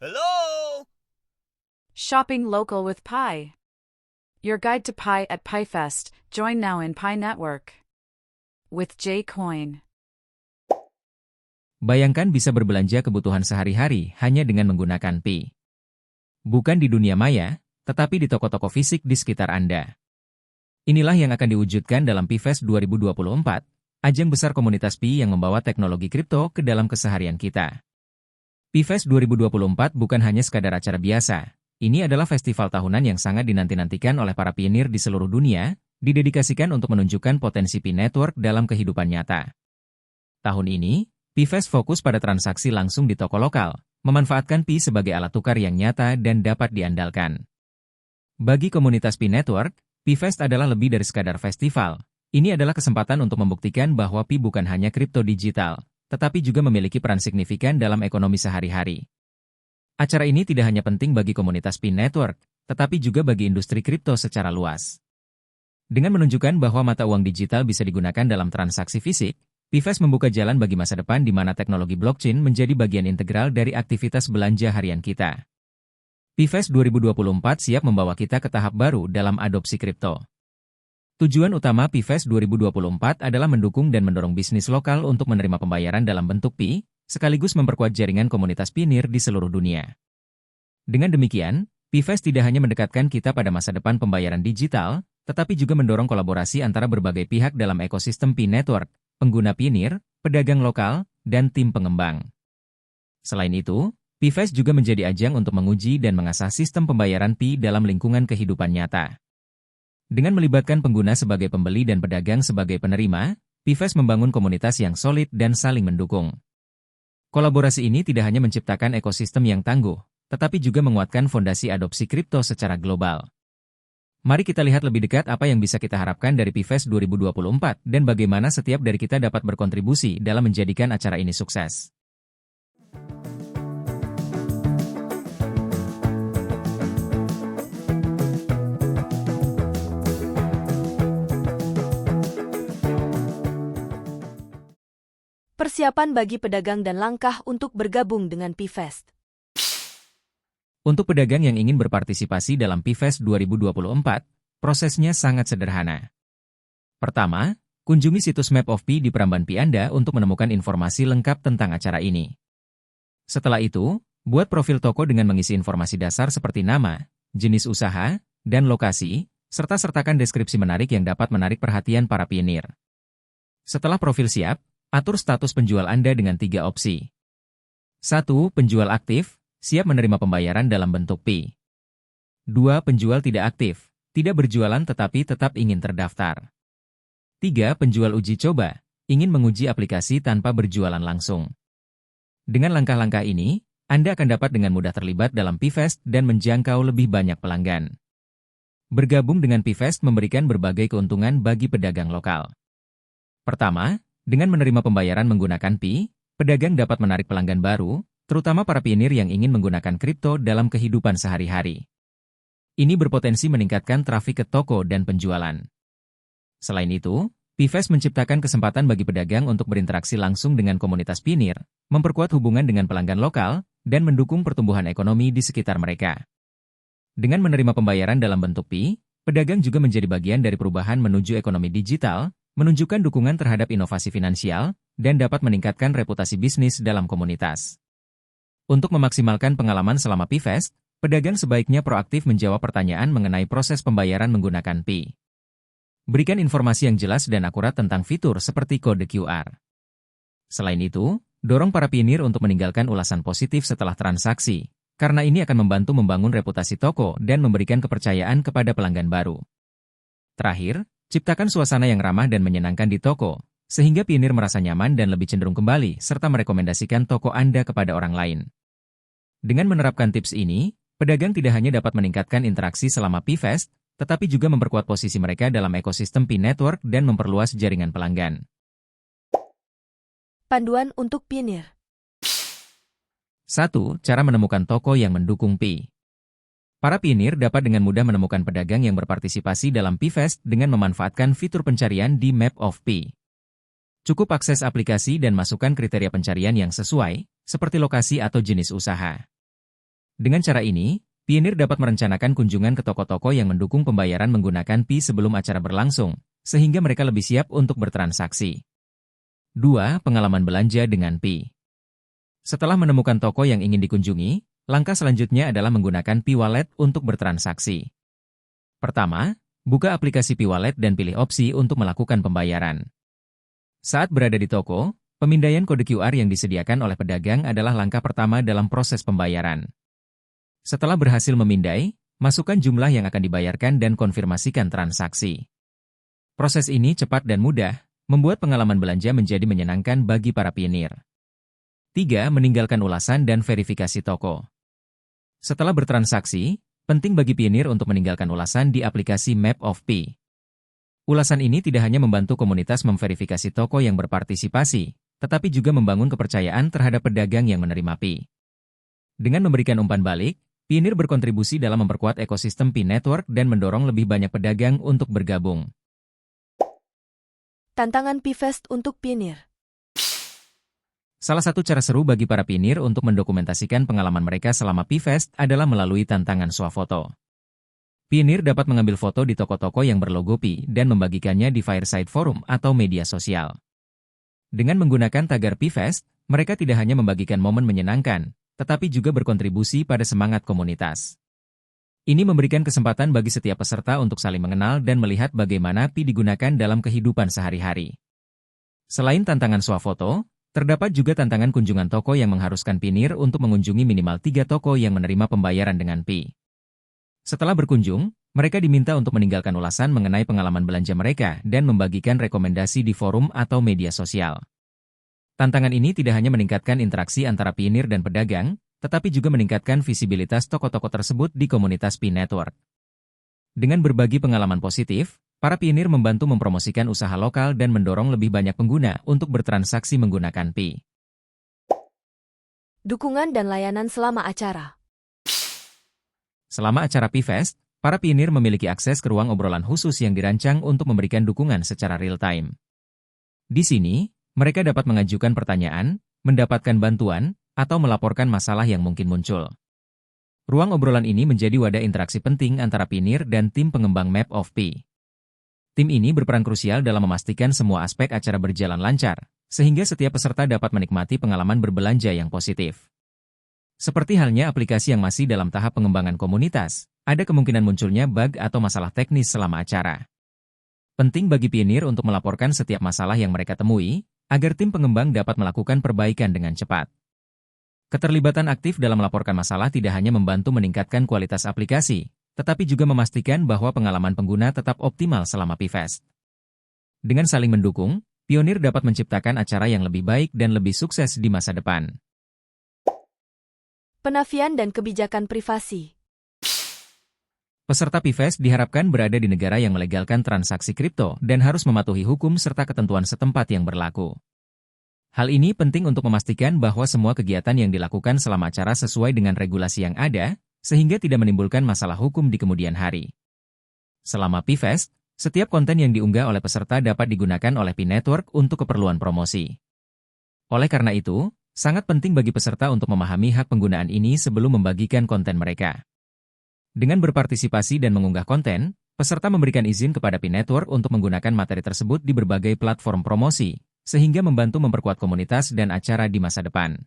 Hello? Shopping local with Pi. Your guide to Pi at PiFest. Join now in Pi Network. With J-Coin. Bayangkan bisa berbelanja kebutuhan sehari-hari hanya dengan menggunakan Pi. Bukan di dunia maya, tetapi di toko-toko fisik di sekitar Anda. Inilah yang akan diwujudkan dalam PiFest 2024, ajang besar komunitas Pi yang membawa teknologi kripto ke dalam keseharian kita. PiFest 2024 bukan hanya sekadar acara biasa. Ini adalah festival tahunan yang sangat dinanti-nantikan oleh para pionir di seluruh dunia, didedikasikan untuk menunjukkan potensi Pi Network dalam kehidupan nyata. Tahun ini, PiFest fokus pada transaksi langsung di toko lokal, memanfaatkan Pi sebagai alat tukar yang nyata dan dapat diandalkan. Bagi komunitas Pi Network, PiFest adalah lebih dari sekadar festival. Ini adalah kesempatan untuk membuktikan bahwa Pi bukan hanya kripto digital, tetapi juga memiliki peran signifikan dalam ekonomi sehari-hari. Acara ini tidak hanya penting bagi komunitas Pi Network, tetapi juga bagi industri kripto secara luas. Dengan menunjukkan bahwa mata uang digital bisa digunakan dalam transaksi fisik, PiFest membuka jalan bagi masa depan di mana teknologi blockchain menjadi bagian integral dari aktivitas belanja harian kita. PiFest 2024 siap membawa kita ke tahap baru dalam adopsi kripto. Tujuan utama PiFest 2024 adalah mendukung dan mendorong bisnis lokal untuk menerima pembayaran dalam bentuk Pi, sekaligus memperkuat jaringan komunitas pionir di seluruh dunia. Dengan demikian, PiFest tidak hanya mendekatkan kita pada masa depan pembayaran digital, tetapi juga mendorong kolaborasi antara berbagai pihak dalam ekosistem Pi Network, pengguna pionir, pedagang lokal, dan tim pengembang. Selain itu, PiFest juga menjadi ajang untuk menguji dan mengasah sistem pembayaran Pi dalam lingkungan kehidupan nyata. Dengan melibatkan pengguna sebagai pembeli dan pedagang sebagai penerima, PiFest membangun komunitas yang solid dan saling mendukung. Kolaborasi ini tidak hanya menciptakan ekosistem yang tangguh, tetapi juga menguatkan fondasi adopsi kripto secara global. Mari kita lihat lebih dekat apa yang bisa kita harapkan dari PiFest 2024 dan bagaimana setiap dari kita dapat berkontribusi dalam menjadikan acara ini sukses. Persiapan bagi pedagang dan langkah untuk bergabung dengan PiFest. Untuk pedagang yang ingin berpartisipasi dalam PiFest 2024, prosesnya sangat sederhana. Pertama, kunjungi situs Map of Pi di Peramban Pi Anda untuk menemukan informasi lengkap tentang acara ini. Setelah itu, buat profil toko dengan mengisi informasi dasar seperti nama, jenis usaha, dan lokasi, serta sertakan deskripsi menarik yang dapat menarik perhatian para pionir. Setelah profil siap, atur status penjual Anda dengan 3 opsi. 1. Penjual aktif, siap menerima pembayaran dalam bentuk Pi. 2. Penjual tidak aktif, tidak berjualan tetapi tetap ingin terdaftar. 3. Penjual uji coba, ingin menguji aplikasi tanpa berjualan langsung. Dengan langkah-langkah ini, Anda akan dapat dengan mudah terlibat dalam PiFest dan menjangkau lebih banyak pelanggan. Bergabung dengan PiFest memberikan berbagai keuntungan bagi pedagang lokal. Pertama, dengan menerima pembayaran menggunakan Pi, pedagang dapat menarik pelanggan baru, terutama para pionir yang ingin menggunakan kripto dalam kehidupan sehari-hari. Ini berpotensi meningkatkan trafik ke toko dan penjualan. Selain itu, PiFest menciptakan kesempatan bagi pedagang untuk berinteraksi langsung dengan komunitas pionir, memperkuat hubungan dengan pelanggan lokal, dan mendukung pertumbuhan ekonomi di sekitar mereka. Dengan menerima pembayaran dalam bentuk Pi, pedagang juga menjadi bagian dari perubahan menuju ekonomi digital, menunjukkan dukungan terhadap inovasi finansial, dan dapat meningkatkan reputasi bisnis dalam komunitas. Untuk memaksimalkan pengalaman selama PiFest, pedagang sebaiknya proaktif menjawab pertanyaan mengenai proses pembayaran menggunakan Pi. Berikan informasi yang jelas dan akurat tentang fitur seperti kode QR. Selain itu, dorong para pionir untuk meninggalkan ulasan positif setelah transaksi, karena ini akan membantu membangun reputasi toko dan memberikan kepercayaan kepada pelanggan baru. Terakhir, ciptakan suasana yang ramah dan menyenangkan di toko, sehingga pionir merasa nyaman dan lebih cenderung kembali serta merekomendasikan toko Anda kepada orang lain. Dengan menerapkan tips ini, pedagang tidak hanya dapat meningkatkan interaksi selama PiFest, tetapi juga memperkuat posisi mereka dalam ekosistem Pi Network dan memperluas jaringan pelanggan. Panduan untuk pionir. 1. Cara menemukan toko yang mendukung Pi. Para pionir dapat dengan mudah menemukan pedagang yang berpartisipasi dalam PiFest dengan memanfaatkan fitur pencarian di Map of Pi. Cukup akses aplikasi dan masukkan kriteria pencarian yang sesuai, seperti lokasi atau jenis usaha. Dengan cara ini, Pioneer dapat merencanakan kunjungan ke toko-toko yang mendukung pembayaran menggunakan Pi sebelum acara berlangsung, sehingga mereka lebih siap untuk bertransaksi. 2. Pengalaman belanja dengan Pi. Setelah menemukan toko yang ingin dikunjungi, langkah selanjutnya adalah menggunakan Pi Wallet untuk bertransaksi. Pertama, buka aplikasi Pi Wallet dan pilih opsi untuk melakukan pembayaran. Saat berada di toko, pemindaian kode QR yang disediakan oleh pedagang adalah langkah pertama dalam proses pembayaran. Setelah berhasil memindai, masukkan jumlah yang akan dibayarkan dan konfirmasikan transaksi. Proses ini cepat dan mudah, membuat pengalaman belanja menjadi menyenangkan bagi para pionir. 3. Meninggalkan ulasan dan verifikasi toko. Setelah bertransaksi, penting bagi pionir untuk meninggalkan ulasan di aplikasi Map of Pi. Ulasan ini tidak hanya membantu komunitas memverifikasi toko yang berpartisipasi, tetapi juga membangun kepercayaan terhadap pedagang yang menerima Pi. Dengan memberikan umpan balik, Pionir berkontribusi dalam memperkuat ekosistem Pi Network dan mendorong lebih banyak pedagang untuk bergabung. Tantangan PiFest untuk Pionir. Salah satu cara seru bagi para pionir untuk mendokumentasikan pengalaman mereka selama PiFest adalah melalui tantangan swafoto. Pionir dapat mengambil foto di toko-toko yang berlogo Pi dan membagikannya di Fireside Forum atau media sosial. Dengan menggunakan tagar PiFest, mereka tidak hanya membagikan momen menyenangkan, tetapi juga berkontribusi pada semangat komunitas. Ini memberikan kesempatan bagi setiap peserta untuk saling mengenal dan melihat bagaimana Pi digunakan dalam kehidupan sehari-hari. Selain tantangan swafoto, terdapat juga tantangan kunjungan toko yang mengharuskan pionir untuk mengunjungi minimal 3 toko yang menerima pembayaran dengan Pi. Setelah berkunjung, mereka diminta untuk meninggalkan ulasan mengenai pengalaman belanja mereka dan membagikan rekomendasi di forum atau media sosial. Tantangan ini tidak hanya meningkatkan interaksi antara pionir dan pedagang, tetapi juga meningkatkan visibilitas toko-toko tersebut di komunitas Pi Network. Dengan berbagi pengalaman positif, para pionir membantu mempromosikan usaha lokal dan mendorong lebih banyak pengguna untuk bertransaksi menggunakan Pi. Dukungan dan layanan selama acara. Selama acara PiFest, para pionir memiliki akses ke ruang obrolan khusus yang dirancang untuk memberikan dukungan secara real-time. Di sini, mereka dapat mengajukan pertanyaan, mendapatkan bantuan, atau melaporkan masalah yang mungkin muncul. Ruang obrolan ini menjadi wadah interaksi penting antara pionir dan tim pengembang Map of Pi. Tim ini berperan krusial dalam memastikan semua aspek acara berjalan lancar, sehingga setiap peserta dapat menikmati pengalaman berbelanja yang positif. Seperti halnya aplikasi yang masih dalam tahap pengembangan komunitas, ada kemungkinan munculnya bug atau masalah teknis selama acara. Penting bagi pionir untuk melaporkan setiap masalah yang mereka temui, agar tim pengembang dapat melakukan perbaikan dengan cepat. Keterlibatan aktif dalam melaporkan masalah tidak hanya membantu meningkatkan kualitas aplikasi, tetapi juga memastikan bahwa pengalaman pengguna tetap optimal selama PiFest. Dengan saling mendukung, pionir dapat menciptakan acara yang lebih baik dan lebih sukses di masa depan. Penafian dan kebijakan privasi. Peserta PiFest diharapkan berada di negara yang melegalkan transaksi kripto dan harus mematuhi hukum serta ketentuan setempat yang berlaku. Hal ini penting untuk memastikan bahwa semua kegiatan yang dilakukan selama acara sesuai dengan regulasi yang ada, sehingga tidak menimbulkan masalah hukum di kemudian hari. Selama PiFest, setiap konten yang diunggah oleh peserta dapat digunakan oleh Pi Network untuk keperluan promosi. Oleh karena itu, sangat penting bagi peserta untuk memahami hak penggunaan ini sebelum membagikan konten mereka. Dengan berpartisipasi dan mengunggah konten, peserta memberikan izin kepada Pi Network untuk menggunakan materi tersebut di berbagai platform promosi, sehingga membantu memperkuat komunitas dan acara di masa depan.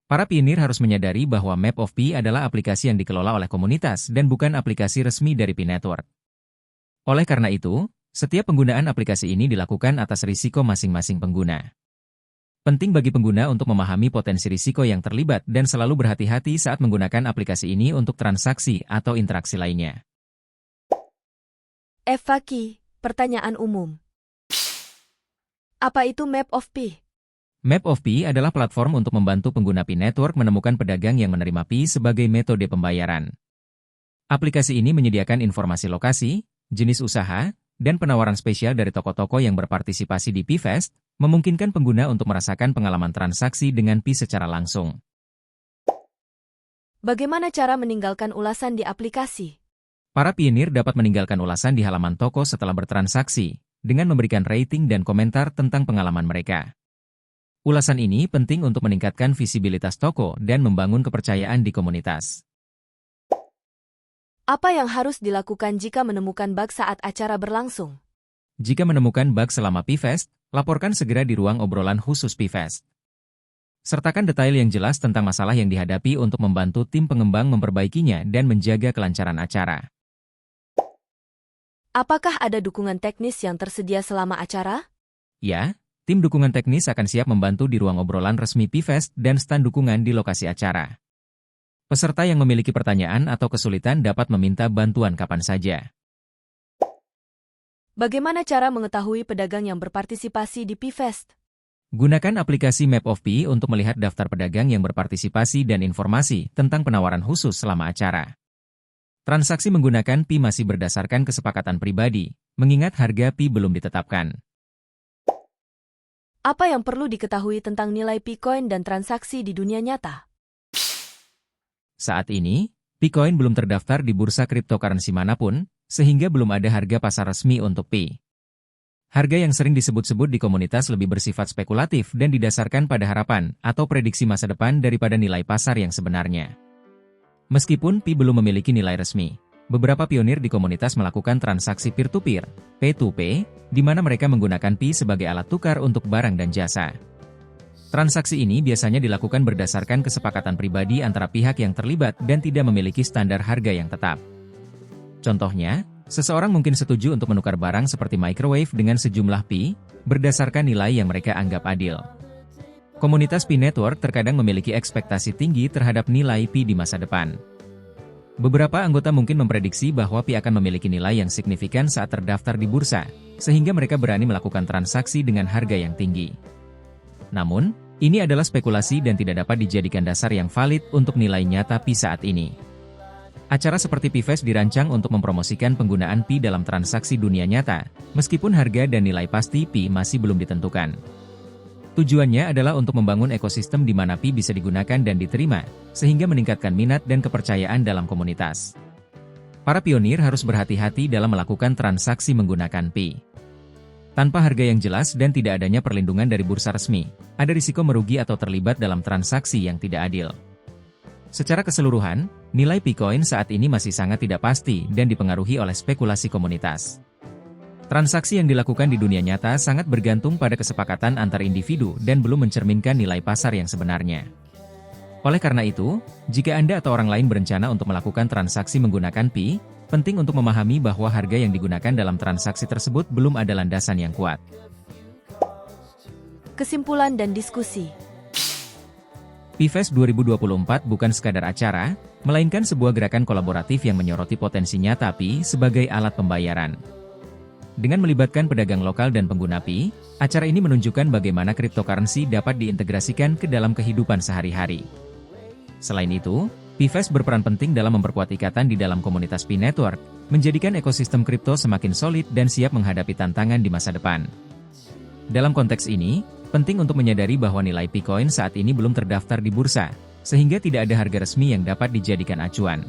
Para pionir harus menyadari bahwa Map of Pi adalah aplikasi yang dikelola oleh komunitas dan bukan aplikasi resmi dari Pi Network. Oleh karena itu, setiap penggunaan aplikasi ini dilakukan atas risiko masing-masing pengguna. Penting bagi pengguna untuk memahami potensi risiko yang terlibat dan selalu berhati-hati saat menggunakan aplikasi ini untuk transaksi atau interaksi lainnya. FAQ, pertanyaan umum. Apa itu Map of Pi? Map of Pi adalah platform untuk membantu pengguna Pi Network menemukan pedagang yang menerima Pi sebagai metode pembayaran. Aplikasi ini menyediakan informasi lokasi, jenis usaha, dan penawaran spesial dari toko-toko yang berpartisipasi di PiFest, memungkinkan pengguna untuk merasakan pengalaman transaksi dengan Pi secara langsung. Bagaimana cara meninggalkan ulasan di aplikasi? Para pionir dapat meninggalkan ulasan di halaman toko setelah bertransaksi, dengan memberikan rating dan komentar tentang pengalaman mereka. Ulasan ini penting untuk meningkatkan visibilitas toko dan membangun kepercayaan di komunitas. Apa yang harus dilakukan jika menemukan bug saat acara berlangsung? Jika menemukan bug selama PFest, laporkan segera di ruang obrolan khusus PFest. Sertakan detail yang jelas tentang masalah yang dihadapi untuk membantu tim pengembang memperbaikinya dan menjaga kelancaran acara. Apakah ada dukungan teknis yang tersedia selama acara? Ya, tim dukungan teknis akan siap membantu di ruang obrolan resmi PFest dan stand dukungan di lokasi acara. Peserta yang memiliki pertanyaan atau kesulitan dapat meminta bantuan kapan saja. Bagaimana cara mengetahui pedagang yang berpartisipasi di PFest? Gunakan aplikasi Map of Pi untuk melihat daftar pedagang yang berpartisipasi dan informasi tentang penawaran khusus selama acara. Transaksi menggunakan Pi masih berdasarkan kesepakatan pribadi, mengingat harga Pi belum ditetapkan. Apa yang perlu diketahui tentang nilai Picoin dan transaksi di dunia nyata? Saat ini, Picoin belum terdaftar di bursa cryptocurrency manapun, sehingga belum ada harga pasar resmi untuk Pi. Harga yang sering disebut-sebut di komunitas lebih bersifat spekulatif dan didasarkan pada harapan atau prediksi masa depan daripada nilai pasar yang sebenarnya. Meskipun Pi belum memiliki nilai resmi, beberapa pionir di komunitas melakukan transaksi peer-to-peer, P2P, di mana mereka menggunakan Pi sebagai alat tukar untuk barang dan jasa. Transaksi ini biasanya dilakukan berdasarkan kesepakatan pribadi antara pihak yang terlibat dan tidak memiliki standar harga yang tetap. Contohnya, seseorang mungkin setuju untuk menukar barang seperti microwave dengan sejumlah Pi, berdasarkan nilai yang mereka anggap adil. Komunitas Pi Network terkadang memiliki ekspektasi tinggi terhadap nilai Pi di masa depan. Beberapa anggota mungkin memprediksi bahwa Pi akan memiliki nilai yang signifikan saat terdaftar di bursa, sehingga mereka berani melakukan transaksi dengan harga yang tinggi. Namun, ini adalah spekulasi dan tidak dapat dijadikan dasar yang valid untuk nilai nyata Pi saat ini. Acara seperti PFest dirancang untuk mempromosikan penggunaan Pi dalam transaksi dunia nyata, meskipun harga dan nilai pasti Pi masih belum ditentukan. Tujuannya adalah untuk membangun ekosistem di mana Pi bisa digunakan dan diterima, sehingga meningkatkan minat dan kepercayaan dalam komunitas. Para pionir harus berhati-hati dalam melakukan transaksi menggunakan Pi. Tanpa harga yang jelas dan tidak adanya perlindungan dari bursa resmi, ada risiko merugi atau terlibat dalam transaksi yang tidak adil. Secara keseluruhan, nilai Picoin saat ini masih sangat tidak pasti dan dipengaruhi oleh spekulasi komunitas. Transaksi yang dilakukan di dunia nyata sangat bergantung pada kesepakatan antar individu dan belum mencerminkan nilai pasar yang sebenarnya. Oleh karena itu, jika Anda atau orang lain berencana untuk melakukan transaksi menggunakan Pi, penting untuk memahami bahwa harga yang digunakan dalam transaksi tersebut belum ada landasan yang kuat. Kesimpulan dan diskusi. PFest 2024 bukan sekadar acara, melainkan sebuah gerakan kolaboratif yang menyoroti potensi nyata Pi sebagai alat pembayaran. Dengan melibatkan pedagang lokal dan pengguna Pi, acara ini menunjukkan bagaimana cryptocurrency dapat diintegrasikan ke dalam kehidupan sehari-hari. Selain itu, PFest berperan penting dalam memperkuat ikatan di dalam komunitas Pi Network, menjadikan ekosistem kripto semakin solid dan siap menghadapi tantangan di masa depan. Dalam konteks ini, penting untuk menyadari bahwa nilai Picoin saat ini belum terdaftar di bursa, sehingga tidak ada harga resmi yang dapat dijadikan acuan.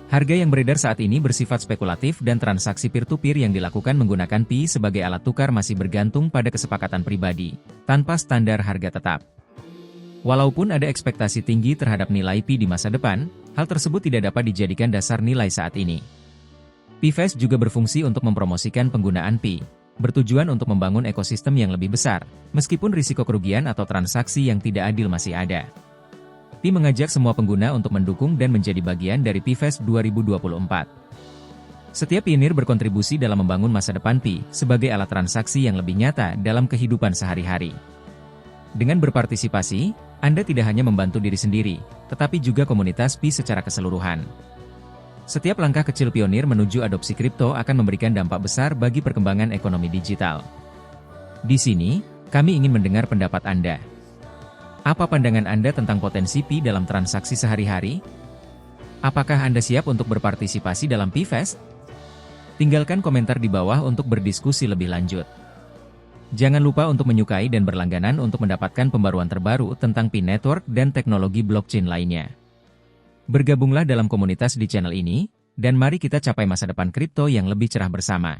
Harga yang beredar saat ini bersifat spekulatif dan transaksi peer-to-peer yang dilakukan menggunakan Pi sebagai alat tukar masih bergantung pada kesepakatan pribadi, tanpa standar harga tetap. Walaupun ada ekspektasi tinggi terhadap nilai Pi di masa depan, hal tersebut tidak dapat dijadikan dasar nilai saat ini. PFest juga berfungsi untuk mempromosikan penggunaan Pi, bertujuan untuk membangun ekosistem yang lebih besar, meskipun risiko kerugian atau transaksi yang tidak adil masih ada. Pi mengajak semua pengguna untuk mendukung dan menjadi bagian dari PFest 2024. Setiap pionir berkontribusi dalam membangun masa depan Pi sebagai alat transaksi yang lebih nyata dalam kehidupan sehari-hari. Dengan berpartisipasi, Anda tidak hanya membantu diri sendiri, tetapi juga komunitas Pi secara keseluruhan. Setiap langkah kecil pionir menuju adopsi kripto akan memberikan dampak besar bagi perkembangan ekonomi digital. Di sini, kami ingin mendengar pendapat Anda. Apa pandangan Anda tentang potensi Pi dalam transaksi sehari-hari? Apakah Anda siap untuk berpartisipasi dalam PFest? Tinggalkan komentar di bawah untuk berdiskusi lebih lanjut. Jangan lupa untuk menyukai dan berlangganan untuk mendapatkan pembaruan terbaru tentang Pi Network dan teknologi blockchain lainnya. Bergabunglah dalam komunitas di channel ini, dan mari kita capai masa depan kripto yang lebih cerah bersama.